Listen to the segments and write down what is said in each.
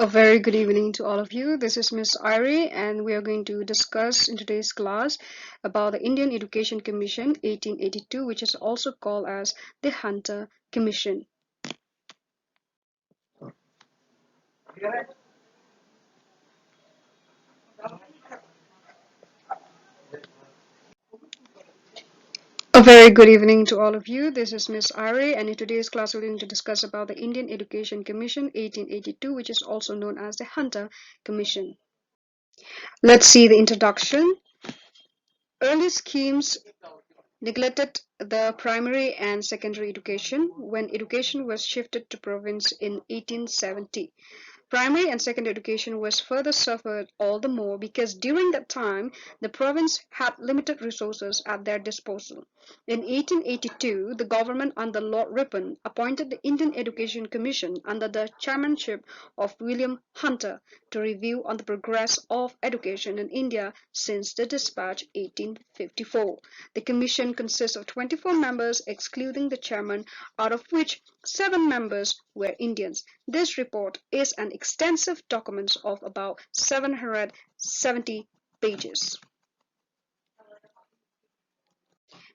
A very good evening to all of you. This is Miss Irie, and we are going to discuss in today's class about the Indian Education Commission 1882, which is also called as the Hunter Commission. A very good evening to all of you. This is Miss Irie, and in today's class we're going to discuss about the Indian Education Commission 1882, which is also known as the Hunter Commission. Let's see the introduction. Early schemes neglected the primary and secondary education when education was shifted to province in 1870. Primary and secondary education was further suffered all the more because during that time the province had limited resources at their disposal. In 1882, the government under Lord Ripon appointed the Indian Education Commission under the chairmanship of William Hunter to review on the progress of education in India since the dispatch 1854. The commission consists of 24 members excluding the chairman, out of which 7 members were Indians. This report is an extensive document of about 770 pages.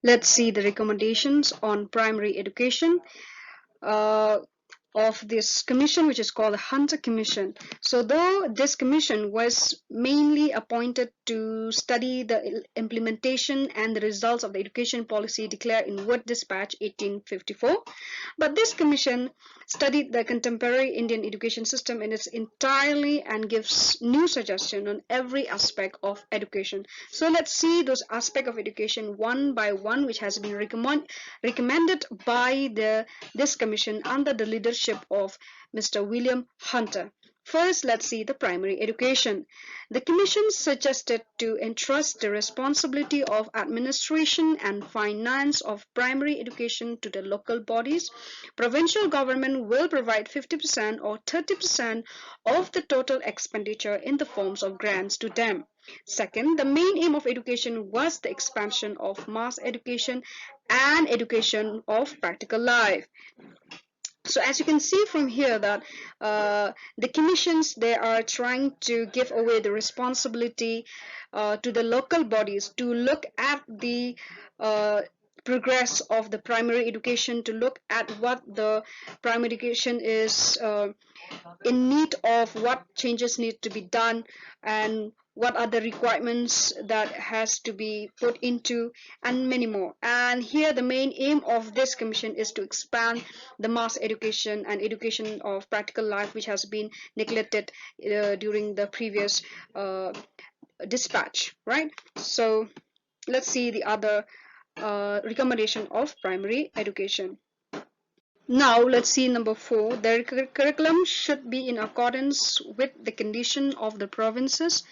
Let's see the recommendations on primary education. Of this commission, which is called the Hunter Commission. So though this commission was mainly appointed to study the implementation and the results of the education policy declared in Wood Dispatch 1854, but this commission studied the contemporary Indian education system in its entirely and gives new suggestion on every aspect of education. So let's see those aspects of education one by one, which has been recommended by this commission under the leadership of Mr. William Hunter. First, let's see the primary education. The Commission suggested to entrust the responsibility of administration and finance of primary education to the local bodies. Provincial government will provide 50% or 30% of the total expenditure in the forms of grants to them. Second, the main aim of education was the expansion of mass education and education of practical life. So as you can see from here that the commissions, they are trying to give away the responsibility to the local bodies to look at the progress of the primary education, to look at what the primary education is in need of, what changes need to be done, and what are the requirements that has to be put into, and many more. And here the main aim of this commission is to expand the mass education and education of practical life, which has been neglected during the previous dispatch, right? So let's see the other recommendation of primary education. Now let's see number 4. The curriculum should be in accordance with the condition of the provinces.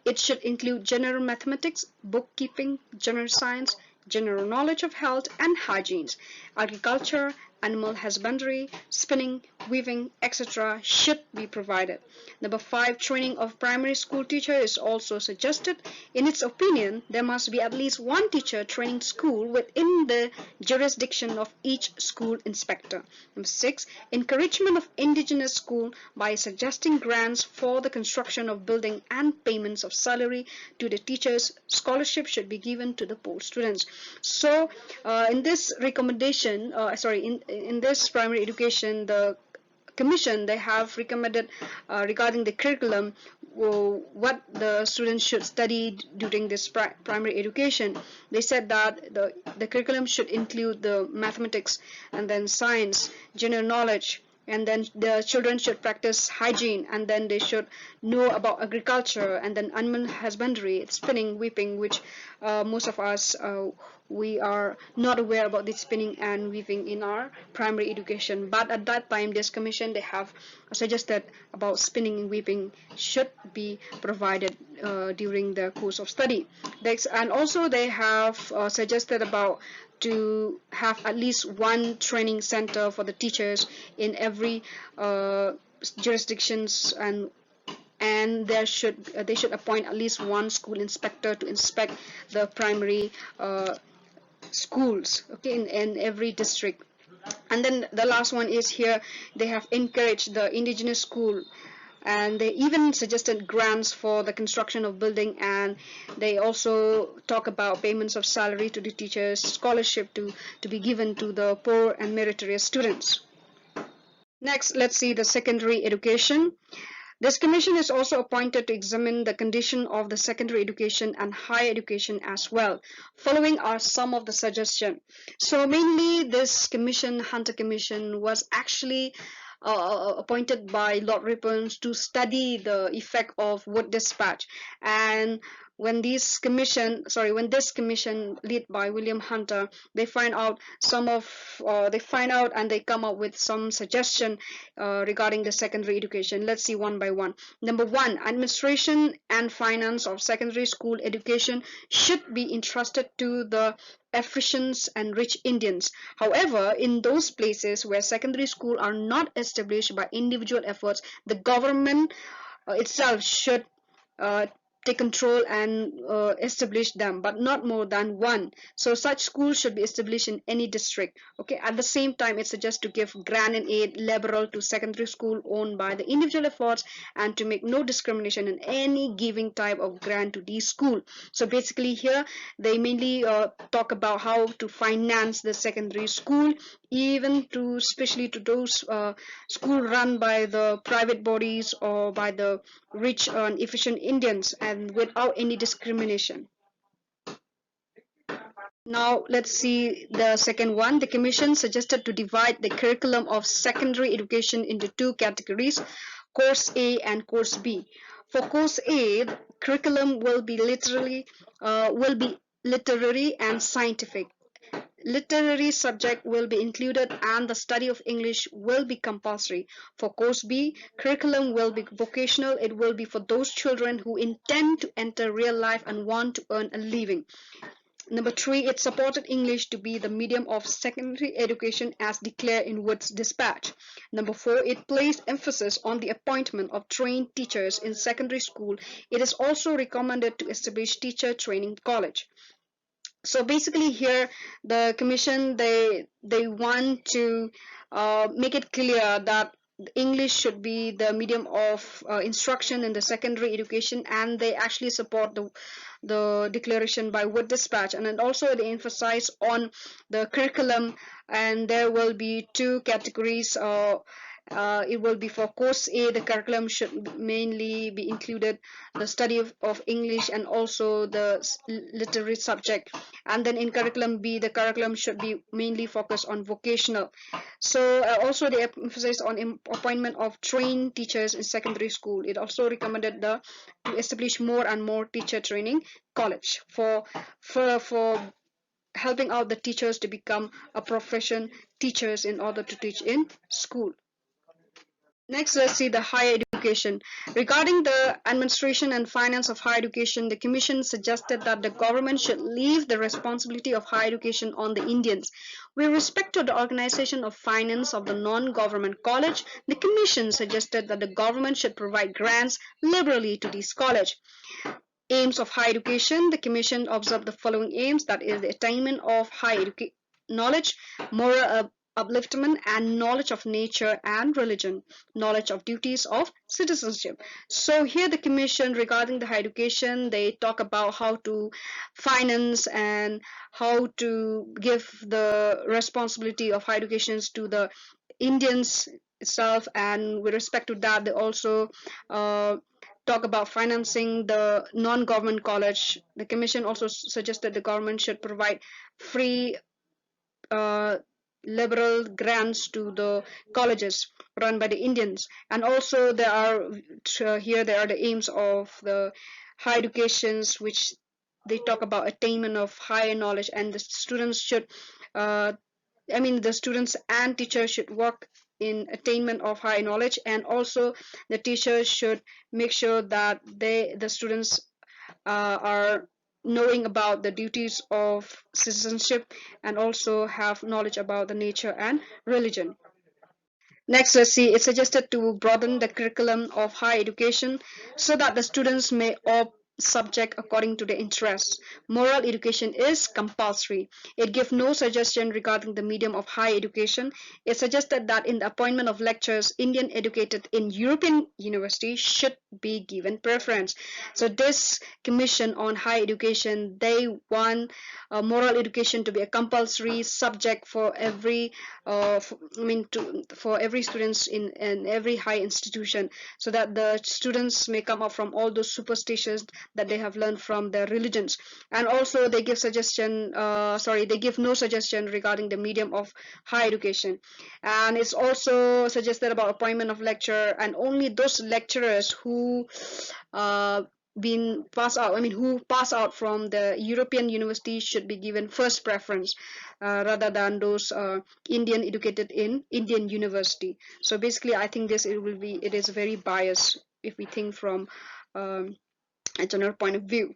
It should include general mathematics, bookkeeping, general science, general knowledge of health and hygiene, agriculture, animal husbandry, spinning, weaving, etc. should be provided. Number 5. Training of primary school teacher is also suggested. In its opinion, there must be at least one teacher training school within the jurisdiction of each school inspector. Number 6. Encouragement of indigenous school by suggesting grants for the construction of building and payments of salary to the teachers. Scholarship should be given to the poor students. So in this recommendation, in this primary education, the commission, they have recommended regarding the curriculum what the students should study during this primary education. They said that the curriculum should include the mathematics and then science, general knowledge, and then the children should practice hygiene, and then they should know about agriculture, and then animal husbandry, spinning, weaving, which most of us we are not aware about the spinning and weaving in our primary education. But at that time, this commission, they have suggested about spinning and weaving should be provided during the course of study. And also they have suggested about to have at least one training center for the teachers in every jurisdictions, and they should appoint at least one school inspector to inspect the primary schools, okay, in every district. And then the last one is here, they have encouraged the indigenous school and they even suggested grants for the construction of building, and they also talk about payments of salary to the teachers, scholarship to be given to the poor and meritorious students. Next, let's see the secondary education. This commission is also appointed to examine the condition of the secondary education and higher education as well. Following are some of the suggestions. So mainly this commission, Hunter Commission, was actually appointed by Lord Ripon to study the effect of wood dispatch. And when this commission led by William Hunter, they find out and they come up with some suggestion regarding the secondary education. Let's see one by one. Number one, administration and finance of secondary school education should be entrusted to the efficient and rich Indians. However, in those places where secondary schools are not established by individual efforts, the government itself should uh, take control and establish them, but not more than one. So such schools should be established in any district. Okay. At the same time, it suggests to give grant and aid liberal to secondary school owned by the individual efforts, and to make no discrimination in any giving type of grant to these schools. So basically here they mainly talk about how to finance the secondary school, even to especially to those school run by the private bodies or by the rich and efficient Indians, and without any discrimination. Now let's see the second one. The commission suggested to divide the curriculum of secondary education into two categories, course A and course B. For course A, the curriculum will be literary and scientific. Literary subject will be included, and the study of English will be compulsory. For course B, curriculum will be vocational. It will be for those children who intend to enter real life and want to earn a living. Number three, it supported English to be the medium of secondary education as declared in Wood's dispatch. Number four, it placed emphasis on the appointment of trained teachers in secondary school. It is also recommended to establish teacher training college. So basically here the commission, they want to make it clear that English should be the medium of instruction in the secondary education, and they actually support the declaration by Wood Dispatch. And then also they emphasize on the curriculum, and there will be two categories. It will be for course A, the curriculum should mainly be included the study of English and also the literary subject. And then in curriculum B, the curriculum should be mainly focused on vocational. So also they emphasize on appointment of trained teachers in secondary school. It also recommended to establish more and more teacher training college for helping out the teachers to become a profession teachers in order to teach in school. Next, let's see the higher education. Regarding the administration and finance of higher education, the Commission suggested that the government should leave the responsibility of higher education on the Indians. With respect to the organization of finance of the non-government college, the Commission suggested that the government should provide grants liberally to these colleges. Aims of higher education, the Commission observed the following aims, that is the attainment of high knowledge, moral upliftment, and knowledge of nature and religion, knowledge of duties of citizenship. So here the commission regarding the higher education, they talk about how to finance and how to give the responsibility of higher education to the Indians itself, and with respect to that they also talk about financing the non-government college. The commission also suggested the government should provide free uh, liberal grants to the colleges run by the Indians. And also there are the aims of the higher educations, which they talk about attainment of higher knowledge, and the students should the students and teachers should work in attainment of high knowledge, and also the teachers should make sure that the students are knowing about the duties of citizenship, and also have knowledge about the nature and religion. Next, let's see, it's suggested to broaden the curriculum of higher education so that the students may opt subject according to their interests. Moral education is compulsory. It gives no suggestion regarding the medium of higher education. It suggested that in the appointment of lecturers, Indian educated in European universities should be given preference. So this commission on higher education, they want moral education to be a compulsory subject for every for every students in every high institution, so that the students may come up from all those superstitions that they have learned from their religions. And also they give they give no suggestion regarding the medium of higher education. And it's also suggested about appointment of lecturer, and only those lecturers who uh, been pass out, who pass out from the European university should be given first preference, rather than those Indian educated in Indian university. So basically, I think it is very biased if we think from a general point of view.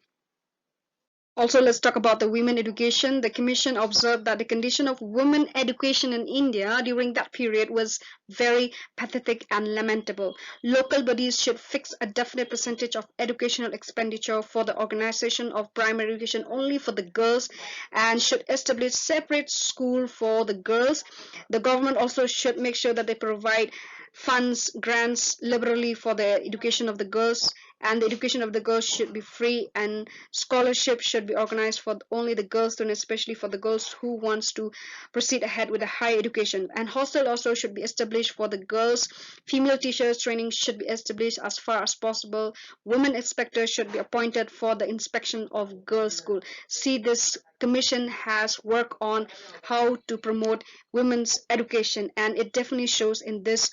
Also, let's talk about the women education. The commission observed that the condition of women education in India during that period was very pathetic and lamentable. Local bodies should fix a definite percentage of educational expenditure for the organization of primary education only for the girls, and should establish separate school for the girls. The government also should make sure that they provide funds, grants liberally for the education of the girls, and the education of the girls should be free, and scholarships should be organized for only the girls students, especially for the girls who wants to proceed ahead with a higher education. And hostel also should be established for the girls. Female teachers training should be established as far as possible. Women inspectors should be appointed for the inspection of girls school. See, this commission has worked on how to promote women's education, and it definitely shows in this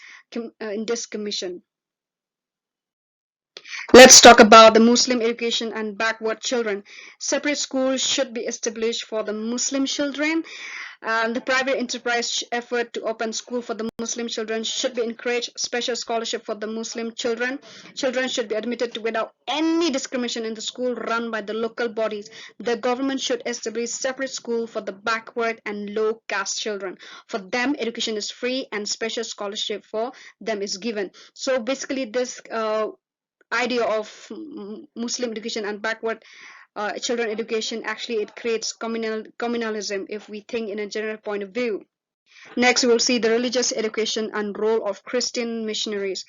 commission. Let's talk about the Muslim education and backward children. Separate schools should be established for the Muslim children, and the private enterprise effort to open school for the Muslim children should be encouraged. Special scholarship for the Muslim children. Children should be admitted to without any discrimination in the school run by the local bodies. The government should establish separate school for the backward and low caste children. For them, education is free and special scholarship for them is given. So basically, this idea of Muslim education and backward children education, actually it creates communalism if we think in a general point of view. Next, we will see the religious education and role of Christian missionaries.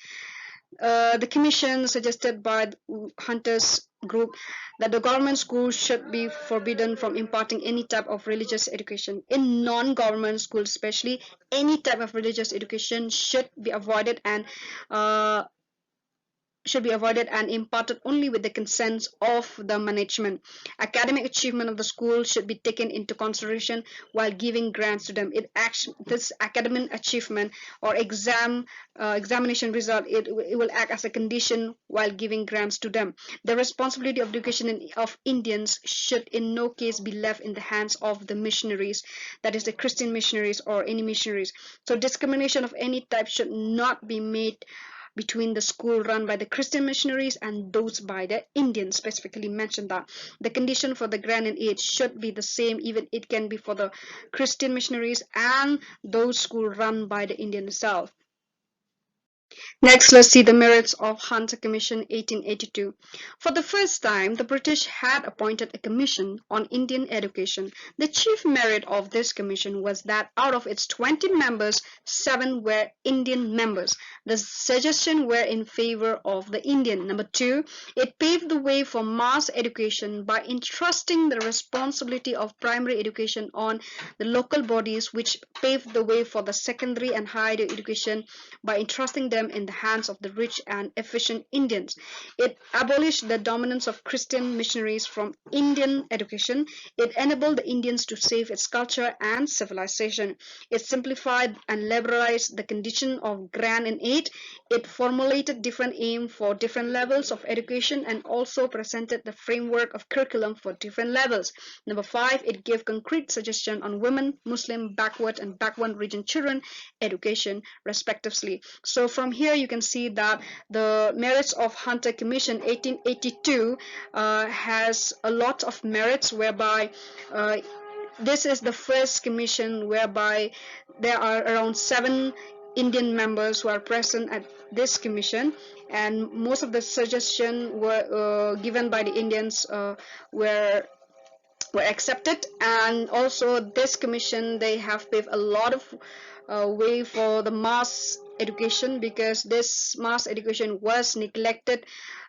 The commission suggested by Hunter's group that the government schools should be forbidden from imparting any type of religious education. In non-government schools especially, any type of religious education should be avoided and imparted only with the consent of the management. Academic achievement of the school should be taken into consideration while giving grants to them. This academic achievement or examination result, it will act as a condition while giving grants to them. The responsibility of education of Indians should in no case be left in the hands of the missionaries, that is the Christian missionaries or any missionaries. So discrimination of any type should not be made between the school run by the Christian missionaries and those by the Indians. Specifically mentioned that the condition for the grant and aid should be the same, even it can be for the Christian missionaries and those school run by the Indian itself. Next, let's see the merits of Hunter Commission 1882. For the first time, the British had appointed a commission on Indian education. The chief merit of this commission was that out of its 20 members, 7 were Indian members. The suggestions were in favor of the Indian. Number 2, it paved the way for mass education by entrusting the responsibility of primary education on the local bodies, which paved the way for the secondary and higher education by entrusting them in the hands of the rich and efficient Indians. It abolished the dominance of Christian missionaries from Indian education. It enabled the Indians to save its culture and civilization. It simplified and liberalized the condition of grant and aid. It formulated different aims for different levels of education and also presented the framework of curriculum for different levels. Number 5, it gave concrete suggestions on women, Muslim, backward and backward region children education respectively. So from here you can see that the merits of Hunter Commission 1882 has a lot of merits, whereby this is the first commission whereby there are around 7 Indian members who are present at this commission, and most of the suggestions were given by the Indians were were accepted. And also this commission, they have paved a lot of way for the mass education, because this mass education was neglected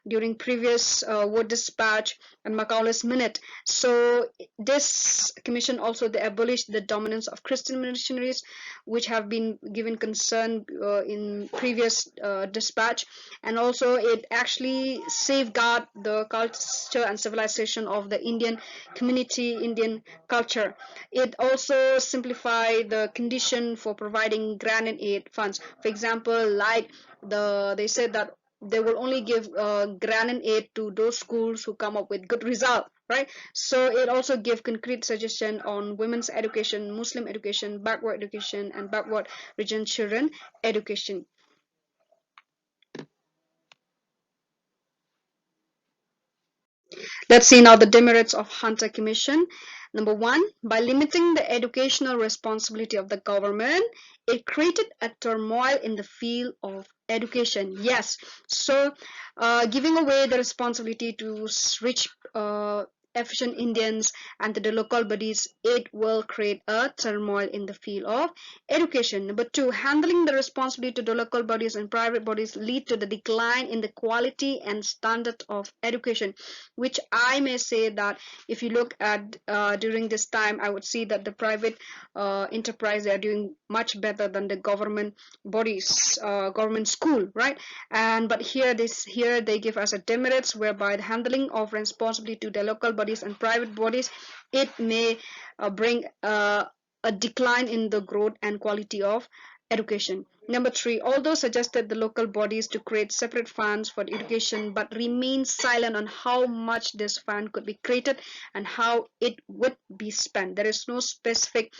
during previous word dispatch and Macaulay's minute. So this commission also, they abolished the dominance of Christian missionaries, which have been given concern in previous dispatch. And also it actually safeguard the culture and civilization of the Indian community, Indian culture. It also simplified the condition for providing grant and aid funds. For example, like they said that they will only give grant and aid to those schools who come up with good result, right? So it also gave concrete suggestion on women's education, Muslim education, backward education, and backward region children education. Let's see now the demerits of Hunter Commission. Number one, by limiting the educational responsibility of the government, it created a turmoil in the field of education. Yes, so giving away the responsibility to rich efficient Indians and to the local bodies, it will create a turmoil in the field of education. Number two, handling the responsibility to the local bodies and private bodies lead to the decline in the quality and standard of education, which I may say that if you look at during this time, I would see that the private enterprise, they are doing much better than the government bodies, government school, right? And but here they give us a demerits, whereby the handling of responsibility to the local bodies and private bodies, it may bring a decline in the growth and quality of education. Number three, although suggested the local bodies to create separate funds for education, but remain silent on how much this fund could be created and how it would be spent. There is no specific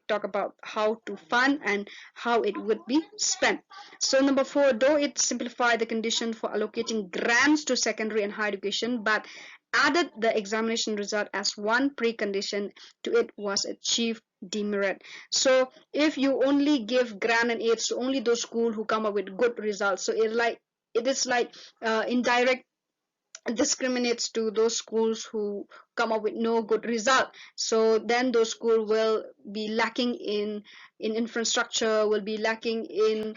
talk about how to fund and how it would be spent. So number four, though it simplified the condition for allocating grants to secondary and higher education, but added the examination result as one precondition to it, was a chief demerit. So if you only give grant and aids to only those schools who come up with good results, so it is like indirect discriminates to those schools who come up with no good result. So then those schools will be lacking in infrastructure, will be lacking in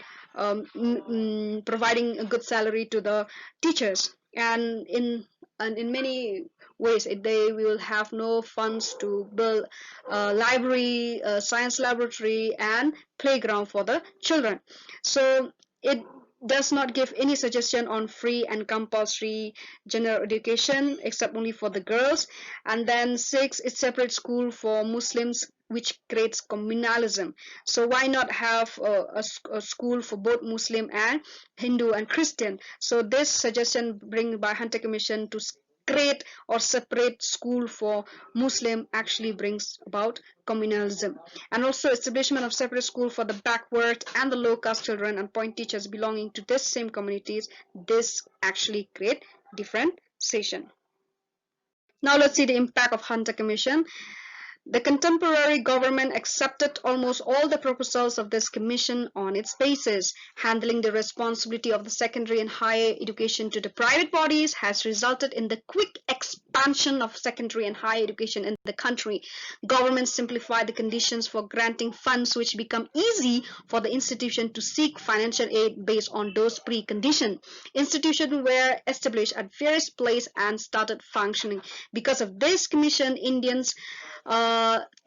providing a good salary to the teachers, and in many ways they will have no funds to build a library, a science laboratory, and playground for the children. So it does not give any suggestion on free and compulsory general education except only for the girls. And then six, it's separate school for Muslims, which creates communalism. So why not have a school for both Muslim and Hindu and Christian? So this suggestion bring by Hunter Commission to create or separate school for Muslim actually brings about communalism. And also establishment of separate school for the backward and the low caste children and point teachers belonging to this same communities, this actually create differentiation. Now let's see the impact of Hunter Commission. The contemporary government accepted almost all the proposals of this commission on its basis. Handling the responsibility of the secondary and higher education to the private bodies has resulted in the quick expansion of secondary and higher education in the country. Government simplified the conditions for granting funds, which become easy for the institution to seek financial aid based on those preconditions. Institutions were established at various places and started functioning. Because of this commission, Indians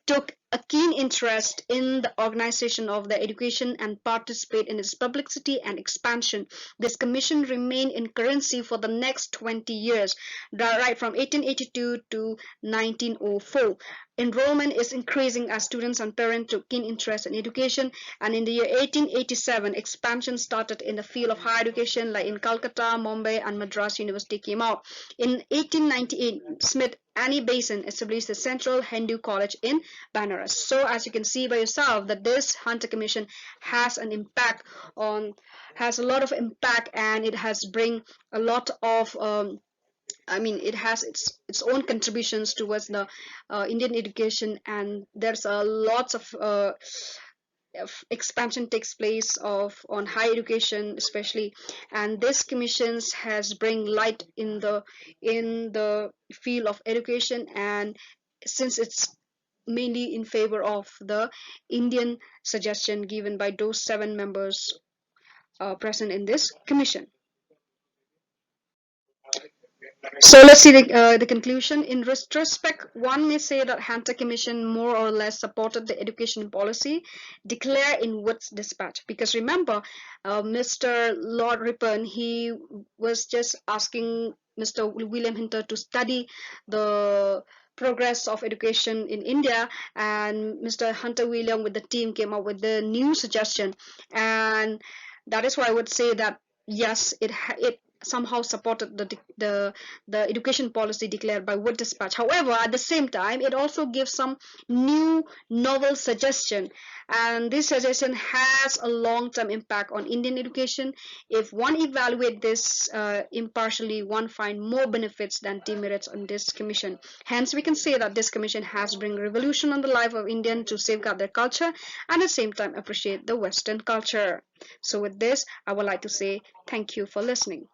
took a keen interest in the organization of the education and participate in its publicity and expansion. This commission remained in currency for the next 20 years, right from 1882 to 1904. Enrollment is increasing as students and parents took keen interest in education, and in the year 1887, expansion started in the field of higher education, like in Calcutta, Mumbai, and Madras University came out. In 1898, Smith Annie Basin established the Central Hindu College in Banaras. So as you can see by yourself that this Hunter Commission has an impact on, has a lot of impact, and it has bring a lot of it has its own contributions towards the Indian education, and there's a lots of expansion takes place of on higher education especially, and this commissions has bring light in the field of education, and since it's mainly in favor of the Indian suggestion given by those 7 members present in this commission. So let's see the conclusion. In retrospect, one may say that Hunter Commission more or less supported the education policy declared in Wood's dispatch. Because remember, Mr. Lord Ripon, he was just asking Mr. William Hunter to study the progress of education in India, and Mr. Hunter William with the team came up with the new suggestion, and that is why I would say that yes, it somehow supported the education policy declared by Wood Dispatch. However, at the same time, it also gives some new novel suggestion, and this suggestion has a long-term impact on Indian education. If one evaluate this impartially, one find more benefits than demerits on this commission. Hence, we can say that this commission has bring revolution on the life of Indian to safeguard their culture and at the same time appreciate the Western culture. So with this, I would like to say thank you for listening.